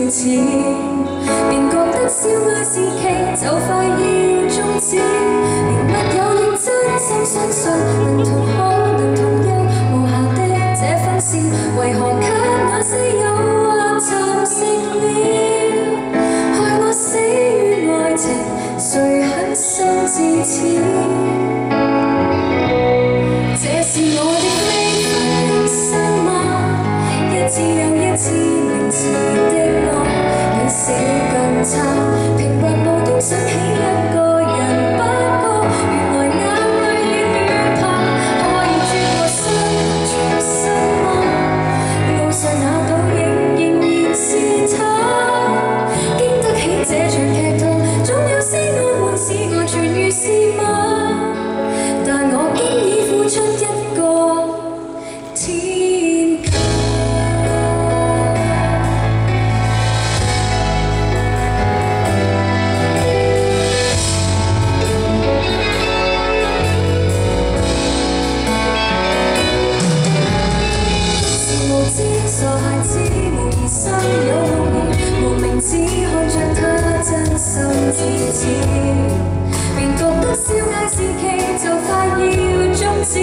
最似，便覺得燒愛是期就快要終止，仍沒有認真心相信能同可能同憂無效的這分線，為何給那些誘惑蠶食了，害我死於愛情，誰狠心至此？這是我的非凡人生嗎？一次又一次名詞的愛，比死更差。平白無端想起一個人，不過原來眼淚已亂爬。可以轉過身重生嗎？路上那倒影仍然是他。經得起這場劇痛，總有些安慰使我痊癒是嗎？但我經已付出一個天價。是無知傻孩子，無疑心有夢魘，無名只看着他真心至此，便覺得燒翳是期就快要終止。